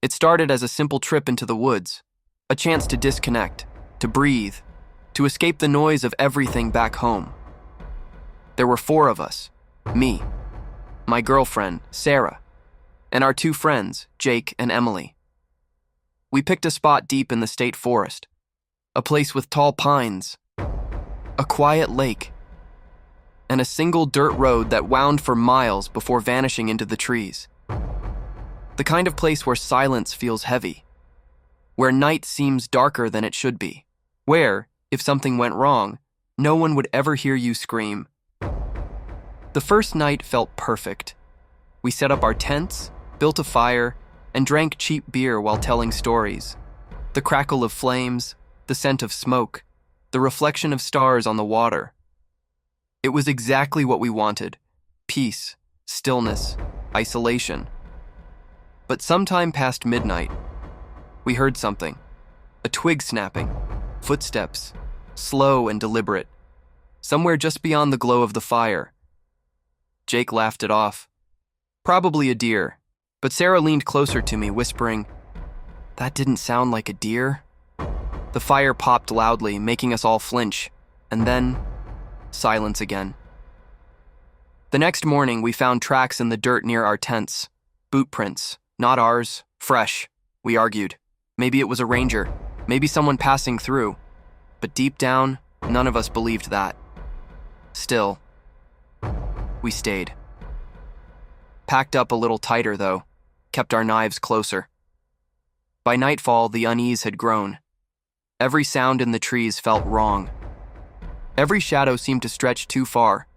It started as a simple trip into the woods, a chance to disconnect, to breathe, to escape the noise of everything back home. There were 4 of us, me, my girlfriend, Sarah, and our 2 friends, Jake and Emily. We picked a spot deep in the state forest, a place with tall pines, a quiet lake, and a single dirt road that wound for miles before vanishing into the trees. The kind of place where silence feels heavy, where night seems darker than it should be, where, if something went wrong, no one would ever hear you scream. The first night felt perfect. We set up our tents, built a fire, and drank cheap beer while telling stories. The crackle of flames, the scent of smoke, the reflection of stars on the water. It was exactly what we wanted: peace, stillness, isolation. But sometime past midnight, we heard something. A twig snapping, footsteps, slow and deliberate, somewhere just beyond the glow of the fire. Jake laughed it off. Probably a deer, but Sarah leaned closer to me, whispering, "That didn't sound like a deer." The fire popped loudly, making us all flinch, and then silence again. The next morning, we found tracks in the dirt near our tents. Boot prints, not ours, fresh, we argued. Maybe it was a ranger, maybe someone passing through. But deep down, none of us believed that. Still, we stayed. Packed up a little tighter, though, kept our knives closer. By nightfall, the unease had grown. Every sound in the trees felt wrong. Every shadow seemed to stretch too far.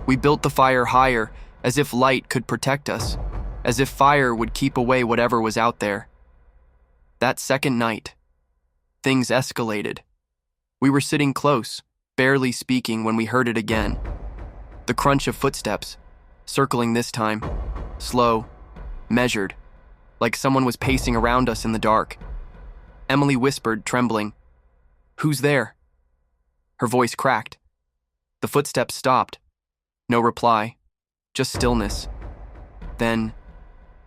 We built the fire higher, as if light could protect us, as if fire would keep away whatever was out there. That second night, things escalated. We were sitting close, barely speaking, when we heard it again. The crunch of footsteps, circling this time, slow, measured, like someone was pacing around us in the dark. Emily whispered, trembling, "Who's there?" Her voice cracked. The footsteps stopped. No reply, just stillness. Then,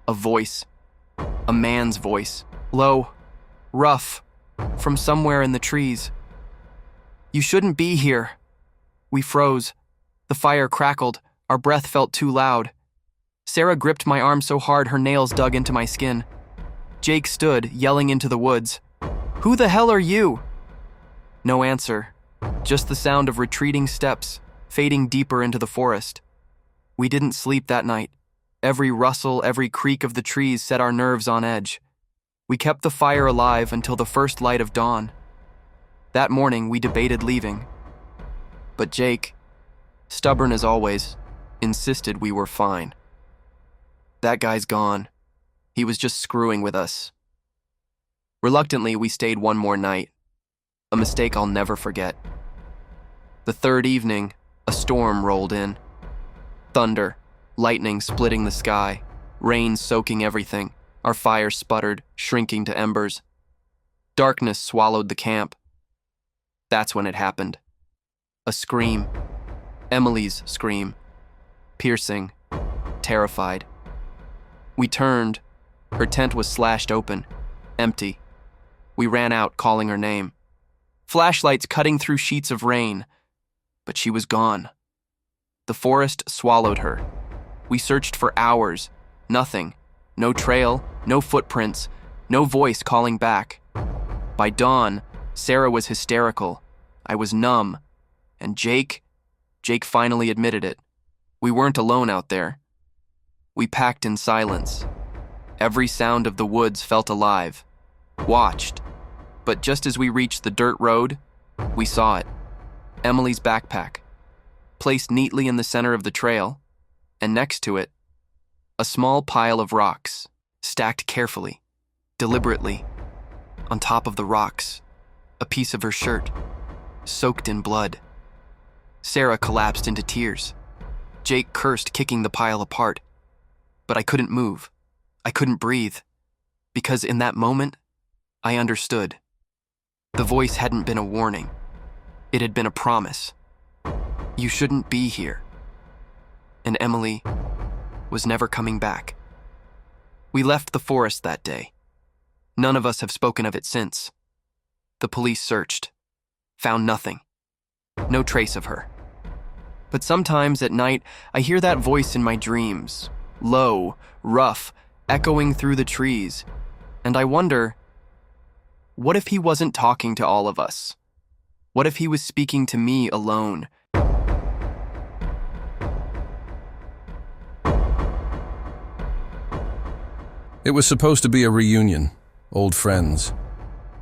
a voice. A man's voice. Low, rough, from somewhere in the trees. "You shouldn't be here." We froze. The fire crackled. Our breath felt too loud. Sarah gripped my arm so hard her nails dug into my skin. Jake stood, yelling into the woods, "Who the hell are you?" No answer, just the sound of retreating steps, fading deeper into the forest. We didn't sleep that night. Every rustle, every creak of the trees set our nerves on edge. We kept the fire alive until the first light of dawn. That morning, we debated leaving. But Jake, stubborn as always, insisted we were fine. "That guy's gone. He was just screwing with us." Reluctantly, we stayed one more night, a mistake I'll never forget. The third evening, a storm rolled in. Thunder, lightning splitting the sky, rain soaking everything. Our fire sputtered, shrinking to embers. Darkness swallowed the camp. That's when it happened. A scream. Emily's scream. Piercing. Terrified. We turned. Her tent was slashed open. Empty. We ran out, calling her name. Flashlights cutting through sheets of rain. But she was gone. The forest swallowed her. We searched for hours. Nothing. No trail, no footprints, no voice calling back. By dawn, Sarah was hysterical. I was numb. And Jake finally admitted it. We weren't alone out there. We packed in silence. Every sound of the woods felt alive. Watched. But just as we reached the dirt road, we saw it. Emily's backpack, placed neatly in the center of the trail, and next to it, a small pile of rocks, stacked carefully, deliberately. On top of the rocks, a piece of her shirt, soaked in blood. Sarah collapsed into tears. Jake cursed, kicking the pile apart. But I couldn't move. I couldn't breathe. Because in that moment, I understood. The voice hadn't been a warning. It had been a promise. You shouldn't be here. And Emily was never coming back. We left the forest that day, None of us have spoken of it since. The police searched. Found nothing. No trace of her. But sometimes at night, I hear that voice in my dreams, low, rough, echoing through the trees, and I wonder, what if he wasn't talking to all of us? What if he was speaking to me alone? It was supposed to be a reunion, old friends.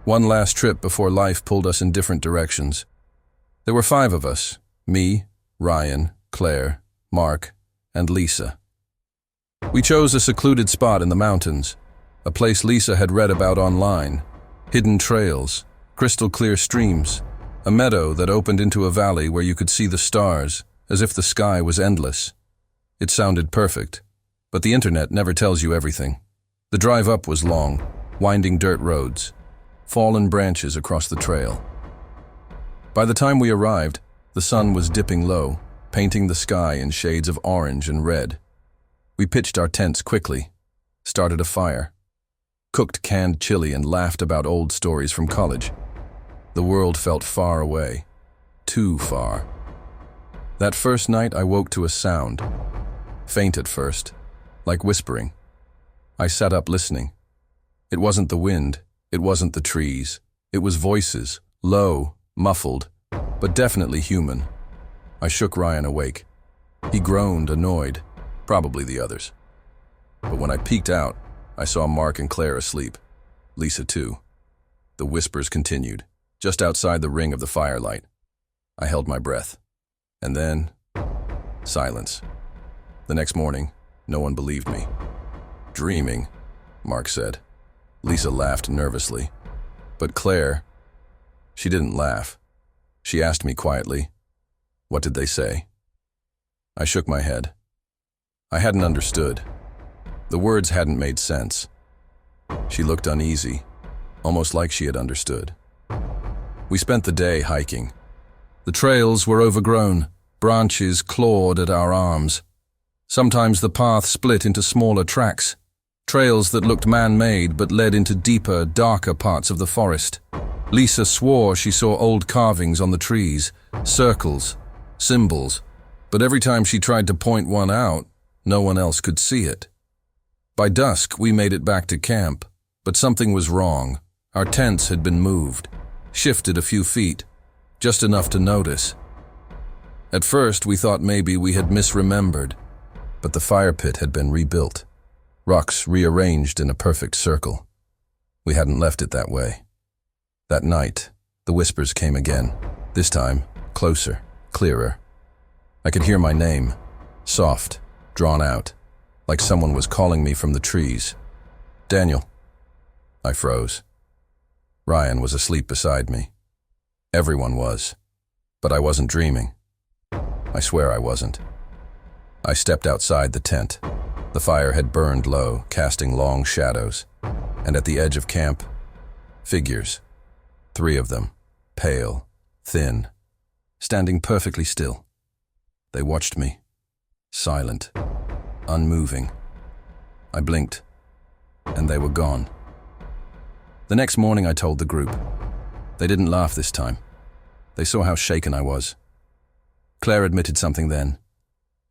One last trip before life pulled us in different directions. There were 5 of us, me, Ryan, Claire, Mark, and Lisa. We chose a secluded spot in the mountains, a place Lisa had read about online, hidden trails, crystal clear streams, a meadow that opened into a valley where you could see the stars, as if the sky was endless. It sounded perfect, but the internet never tells you everything. The drive up was long, winding dirt roads, fallen branches across the trail. By the time we arrived, the sun was dipping low, painting the sky in shades of orange and red. We pitched our tents quickly, started a fire, cooked canned chili and laughed about old stories from college. The world felt far away, too far. That first night I woke to a sound, faint at first, like whispering. I sat up listening. It wasn't the wind, it wasn't the trees. It was voices, low, muffled, but definitely human. I shook Ryan awake. He groaned, annoyed, probably the others. But when I peeked out, I saw Mark and Claire asleep. Lisa too. The whispers continued, just outside the ring of the firelight. I held my breath. And then, silence. The next morning, no one believed me. Dreaming, Mark said. Lisa laughed nervously. But Claire, she didn't laugh. She asked me quietly, "What did they say?" I shook my head. I hadn't understood. The words hadn't made sense. She looked uneasy, almost like she had understood. We spent the day hiking. The trails were overgrown, branches clawed at our arms. Sometimes the path split into smaller tracks, trails that looked man-made but led into deeper, darker parts of the forest. Lisa swore she saw old carvings on the trees, circles, symbols, but every time she tried to point one out, no one else could see it. By dusk, we made it back to camp, but something was wrong. Our tents had been moved, shifted a few feet, just enough to notice. At first, we thought maybe we had misremembered, but the fire pit had been rebuilt, rocks rearranged in a perfect circle. We hadn't left it that way. That night, the whispers came again, this time closer, clearer. I could hear my name, soft, drawn out, like someone was calling me from the trees. "Daniel." I froze. Ryan was asleep beside me. Everyone was, but I wasn't dreaming. I swear I wasn't. I stepped outside the tent. The fire had burned low, casting long shadows, and at the edge of camp, figures. 3 of them, pale, thin, standing perfectly still. They watched me, silent, unmoving. I blinked, and they were gone. The next morning I told the group. They didn't laugh this time. They saw how shaken I was. Claire admitted something then.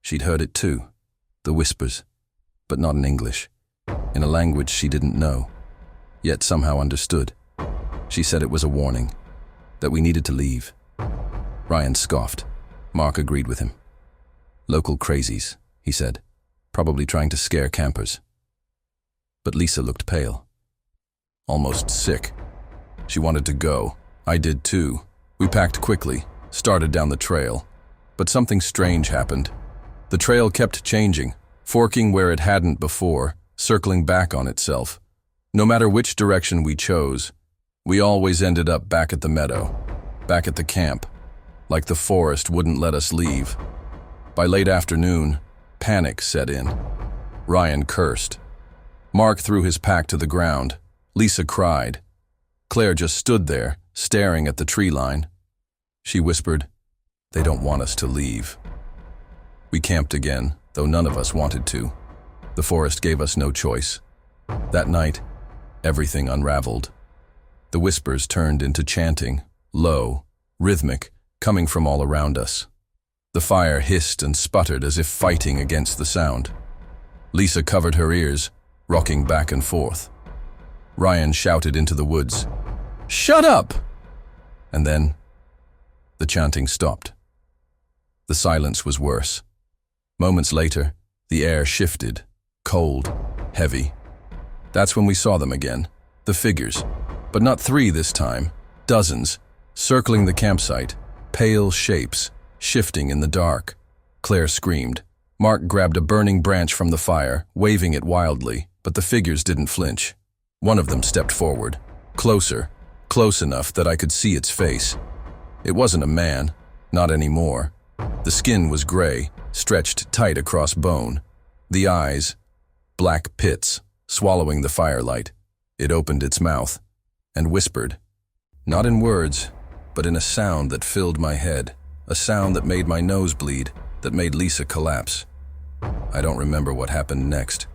She'd heard it too, the whispers, but not in English, in a language she didn't know, yet somehow understood. She said it was a warning, that we needed to leave. Ryan scoffed. Mark agreed with him. "Local crazies," he said, "probably trying to scare campers." But Lisa looked pale, almost sick. She wanted to go. I did too. We packed quickly, started down the trail. But something strange happened. The trail kept changing, forking where it hadn't before, circling back on itself. No matter which direction we chose, we always ended up back at the meadow, back at the camp, like the forest wouldn't let us leave. By late afternoon, panic set in. Ryan cursed. Mark threw his pack to the ground. Lisa cried. Claire just stood there, staring at the tree line. She whispered, "They don't want us to leave." We camped again, though none of us wanted to. The forest gave us no choice. That night, Everything unraveled. The whispers turned into chanting, low, rhythmic, coming from all around us. The fire hissed and sputtered as if fighting against the sound. Lisa covered her ears, rocking back and forth. Ryan shouted into the woods, "Shut up!" And then, the chanting stopped. The silence was worse. Moments later, the air shifted, cold, heavy. That's when we saw them again, the figures, but not 3 this time, dozens, circling the campsite, pale shapes, shifting in the dark. Claire screamed. Mark grabbed a burning branch from the fire, waving it wildly, but the figures didn't flinch. One of them stepped forward, closer, close enough that I could see its face. It wasn't a man, not anymore. The skin was gray, stretched tight across bone. The eyes, black pits, swallowing the firelight. It opened its mouth and whispered, not in words, but in a sound that filled my head, a sound that made my nose bleed, that made Lisa collapse. I don't remember what happened next.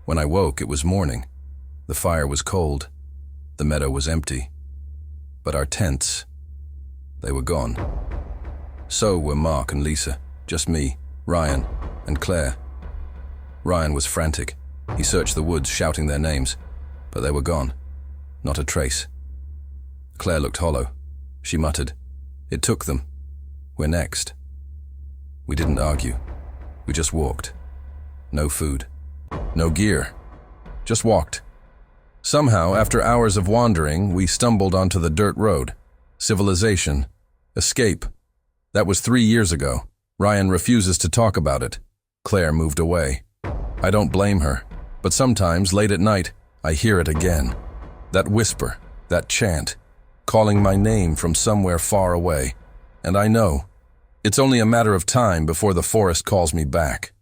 When I woke, it was morning. The fire was cold. The meadow was empty. But our tents, they were gone. So were Mark and Lisa, just me, Ryan, and Claire. Ryan was frantic. He searched the woods, shouting their names, but they were gone. Not a trace. Claire looked hollow. She muttered, "It took them. We're next." We didn't argue. We just walked. No food. No gear. Just walked. Somehow, after hours of wandering, we stumbled onto the dirt road. Civilization. Escape. That was 3 years ago. Ryan refuses to talk about it. Claire moved away. I don't blame her, but sometimes, late at night, I hear it again. That whisper, that chant, calling my name from somewhere far away. And I know, it's only a matter of time before the forest calls me back.